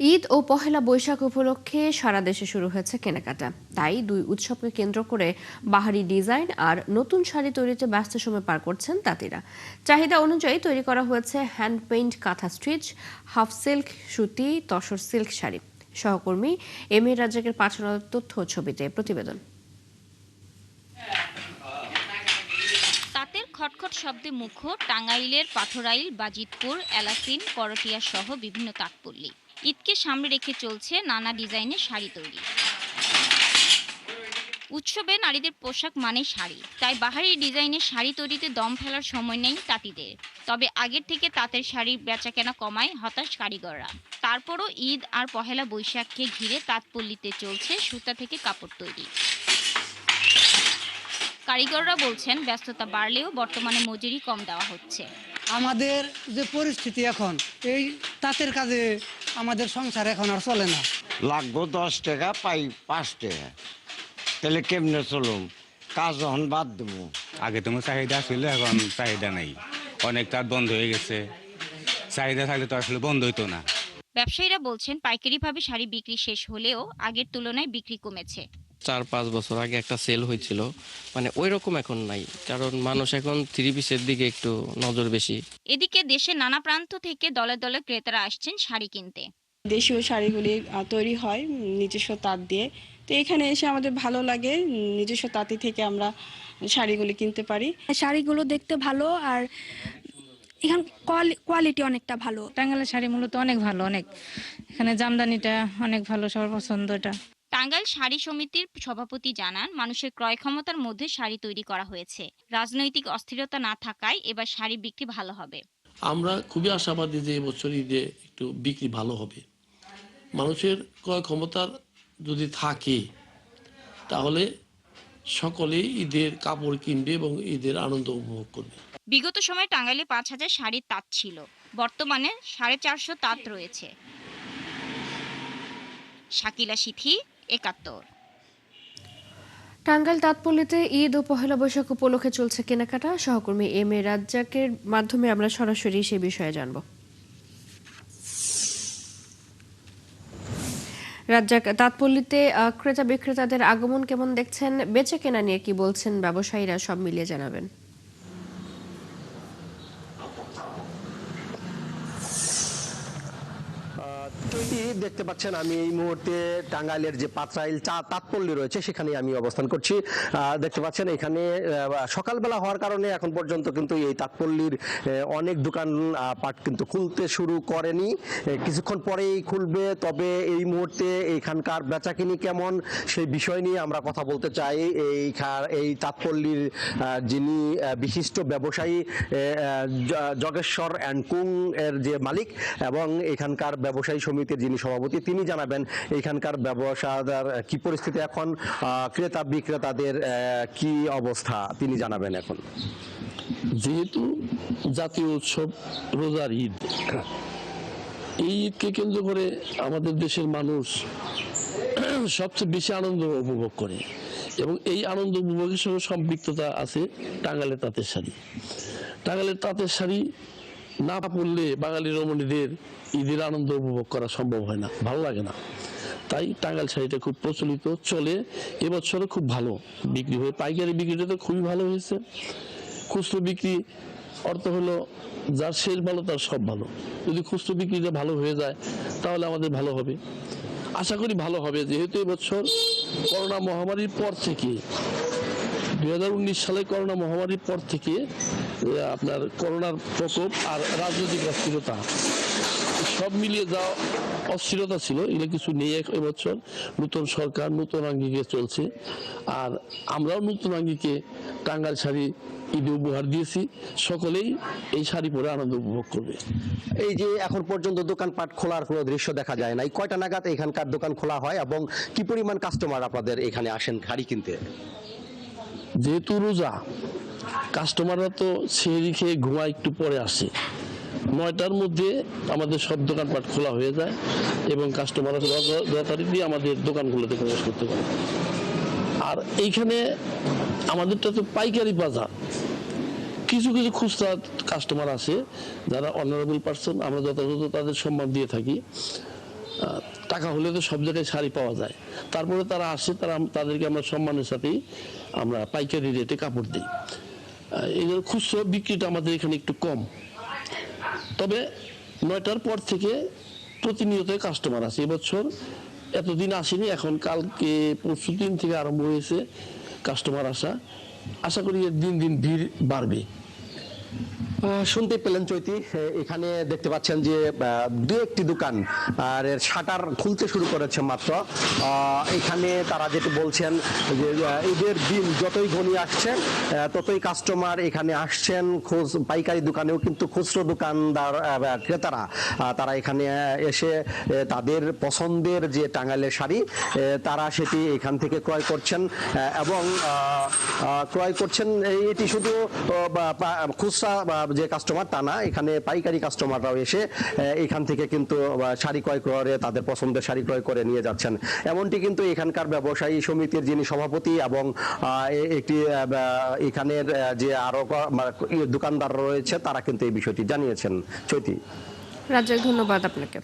ঈদ ও পহেলা বৈশাখ উপলক্ষে সারা দেশে শুরু হয়েছে কেনাকাটা। তাই দুই উৎসবকে কেন্দ্র করে বাহারি ডিজাইন আর নতুন শাড়ি তৈরিতে ব্যস্ত সময় পার করছেন তাঁতিরা। চাহিদা অনুযায়ী তৈরি করা হয়েছে হ্যান্ড পেইন্ট, কাঁথা স্টিচ, হাফ সিল্ক, সুতি, তসর সিল্ক শাড়ি। সহকর্মী এম এ রাজ্জাকের পাঠানো তথ্য ও ছবিতে প্রতিবেদন। তাঁতের খটখট শব্দে মুখর টাঙ্গাইলের পাথরাইল, বাজিতপুর, এলাসিন, করটিয়া সহ বিভিন্ন তাঁতপল্লী। ঈদকে সামনে রেখে চলছে নানা ডিজাইনের শাড়ি তৈরি। উৎসবে নারীদের পোশাক মানে শাড়ি, তাই বাহারি ডিজাইনের শাড়ি তৈরিতে দম ফেলার সময় নেই তাঁতিদের। তবে আগের থেকে তাঁতের শাড়ির বেচাকেনা কমায় হতাশ কারিগররা। তারপরও ঈদ আর পহেলা বৈশাখকে ঘিরে তাঁতপল্লীতে চলছে সুতা থেকে কাপড় তৈরি। কারিগররা বলছেন ব্যস্ততা বাড়লেও বর্তমানে মজুরি কম দেওয়া হচ্ছে। আমাদের যে পরিস্থিতি এখন, এই তাঁতের কাজে আমাদের সংসার এখন আর চলে না। লাগবো 10 টাকা, পাই 5 টাকা, তাহলে কেমনে চলুম? কাজ যখন বাদ দেবো। আগে তোমার চাহিদা ছিল, এখন চাহিদা নেই, অনেক তার বন্ধ হয়ে গেছে। চাহিদা থাকলে তো আসলে বন্ধ হইতো না। ব্যবসায়ীরা বলছেন পাইকারিভাবে শাড়ি বিক্রি শেষ হলেও আগের তুলনায় বিক্রি কমেছে। 4-5 বছর আগে একটা সেল হয়েছিল, মানে ওই রকম এখন নাই, কারণ মানুষ এখন থ্রি পিসের দিকে একটু নজর বেশি। এদিকে দেশের নানা প্রান্ত থেকে দলে দলে ক্রেতারা আসছেন শাড়ি কিনতে। দেশীয় শাড়িগুলি তৈরি হয় নিজস্ব তাঁত দিয়ে। তো এখানে এসে আমাদের ভালো লাগে, নিজস্ব তাঁতি থেকে আমরা শাড়িগুলি কিনতে পারি। শাড়িগুলো দেখতে ভালো, আর এখান কোয়ালিটি অনেকটা ভালো। টাঙ্গাইলের শাড়ি মূলত অনেক ভালো, অনেক এখানে জামদানিটা অনেক ভালো, সবার পছন্দ এটা। টাঙ্গাইল শাড়ি সমিতির সভাপতি জানান, মানুষের ক্রয় ক্ষমতার মধ্যে শাড়ি তৈরি করা হয়েছে। রাজনৈতিক অস্থিরতা না থাকায় এবার শাড়ি বিক্রি ভালো হবে। আমরা খুবই আশাবাদী যে এবছর ঈদে একটু বিক্রি ভালো হবে। মানুষের ক্রয় ক্ষমতার যদি থাকে তাহলে সকলেই ঈদের কাপড় কিনবে এবং ঈদের আনন্দ উপভোগ করবে। বিগত সময়ে টাঙ্গাইলে 5,000 শাড়ির তাঁত ছিল, বর্তমানে 450 তাঁত রয়েছে। শাকিলা সিথি, 71। টাঙ্গাইল তাঁতপল্লীতে ঈদ ও পহেলা বৈশাখ উপলক্ষে চলছে কেনাকাটা। সহকর্মী এম এ রাজ্জাকের মাধ্যমে আমরা সরাসরি সে বিষয়ে জানব। রাজ্জাক, তাঁতপল্লীতে ক্রেতা বিক্রেতাদের আগমন কেমন দেখছেন? বেচে কেনা নিয়ে কি বলছেন ব্যবসায়ীরা? সব মিলিয়ে জানাবেন। দেখতে পাচ্ছেন আমি এই মুহূর্তে টাঙ্গাইলের যে পাথরাইল তাঁতপল্লী রয়েছে সেখানে আমি অবস্থান করছি। দেখতে পাচ্ছেন এখানে সকালবেলা হওয়ার কারণে এখন পর্যন্ত কিন্তু এই তাঁতপল্লীর অনেক দোকান পাট কিন্তু খুলতে শুরু করেনি, কিছুক্ষণ পরেই খুলবে। তবে এই মুহূর্তে এইখানকার বেচাকিনি কেমন সেই বিষয় নিয়ে আমরা কথা বলতে চাই। এই তাঁতপল্লীর যিনি বিশিষ্ট ব্যবসায়ী জগেশ্বর অ্যান্ড কুং এর যে মালিক এবং এখানকার ব্যবসায়ী সমিতির যিনি সভাপতি, তিনি জানাবেন এখানকার ব্যবসাদার কি পরিস্থিতি এখন, ক্রেতা বিক্রেতাদের কি অবস্থা তিনি জানাবেন। এখন যেহেতু জাতীয় উৎসব রোজার ঈদ, এই ঈদকে কেন্দ্র করে আমাদের দেশের মানুষ সবচেয়ে বেশি আনন্দ উপভোগ করে এবং এই আনন্দ উপভোগের সঙ্গে সম্পৃক্ততা আছে টাঙ্গাইলের তাঁতের শাড়ি। টাঙ্গাইলের তাঁতের শাড়ি না পরলে বাঙালি রমণীদের ঈদের আনন্দ উপভোগ করা সম্ভব হয় না, ভালো লাগে না। তাই টাঙ্গাইল শাড়িটা খুব প্রচলিত, চলে। এবছরে খুব ভালো বিক্রি হয়ে, পাইকারি বিক্রিটা তো খুবই ভালো হয়েছে। খুচরো বিক্রি অর্থ হলো যার শেষ ভালো তার সব ভালো। যদি খুচরো বিক্রিটা ভালো হয়ে যায় তাহলে আমাদের ভালো হবে, আশা করি ভালো হবে। যেহেতু এবছর করোনা মহামারীর পর থেকে 2019 সালে করোনা মহামারীর পর থেকে আপনার করোনার প্রকোপ আর রাজনৈতিক অস্থিরতা সব মিলিয়ে যা অস্থিরতা ছিল এগুলো কিছু নেই এবছর। নতুন সরকার নতুন আঙ্গিকে চলছে, আর আমরাও নতুন আঙ্গিকে টাঙ্গাইল শাড়ি ঈদে উপহার দিয়েছি। সকলেই এই শাড়ি পরে আনন্দ উপভোগ করবে। এই যে এখন পর্যন্ত দোকানপাট খোলার কোনো দৃশ্য দেখা যায় নাই, কয়টা নাগাদ এখানকার দোকান খোলা হয় এবং কি পরিমাণ কাস্টমার আপনাদের এখানে আসেন শাড়ি কিনতে? যেহেতু রোজা, কাস্টমাররা তো সেহরি খেয়ে ঘুমা একটু পরে আসে। 9টার মধ্যে আমাদের সব দোকানপাট খোলা হয়ে যায় এবং কাস্টমাররা যথারীতি আমাদের দোকানগুলোতে প্রবেশ করতে পারে। আর এইখানে আমাদেরটা তো পাইকারি বাজার, কিছু কিছু খুচরা কাস্টমার আছে যারা অনারেবল পার্সন, আমরা যথাযথ তাদের সম্মান দিয়ে থাকি। টাকা হলে তো সব জায়গায় শাড়ি পাওয়া যায়, তারপরে তারা আসে, তাদেরকে আমরা সম্মানের সাথেই আমরা পাইকারি রেটে কাপড় দিই। এই জন্য খুচরো বিক্রিটা আমাদের এখানে একটু কম, তবে 9টার পর থেকে প্রতিনিয়ত কাস্টমার আসে। এবছর এতদিন আসেনি, এখন কালকে পরশু দিন থেকে আরম্ভ হয়েছে কাস্টমার আসা। আশা করি দিন দিন ভিড় বাড়বে। শুনতে পেলেন চৈতি, এখানে দেখতে পাচ্ছেন যে দু একটি দোকান আর শাটার খুলতে শুরু করেছে মাত্র। এখানে তারা যেটা বলছেন যে ঈদের দিন যতই ঘনিয়ে আসছে ততই কাস্টমার এখানে আসছেন। পাইকারি দোকানেও কিন্তু খুচরো দোকানদার ক্রেতারা তারা এখানে এসে তাদের পছন্দের যে টাঙ্গাইলের শাড়ি তারা সেটি এখান থেকে ক্রয় করছেন এবং ক্রয় করছেন। এটি শুধু খুচরা যে কাস্টমার তা না, এখানে পাইকারি কাস্টমাররাও এসে এখান থেকে কিন্তু শাড়ি ক্রয় করে তাদের পছন্দের শাড়ি ক্রয় করে নিয়ে যাচ্ছেন। এমনটি কিন্তু এখানকার ব্যবসায়ী সমিতির যিনি সভাপতি এবং একটি এখানের যে আরো দোকানদার রয়েছে তারা কিন্তু এই বিষয়টি জানিয়েছেন। চৈতি, রাজ্জাক, ধন্যবাদ আপনাকে।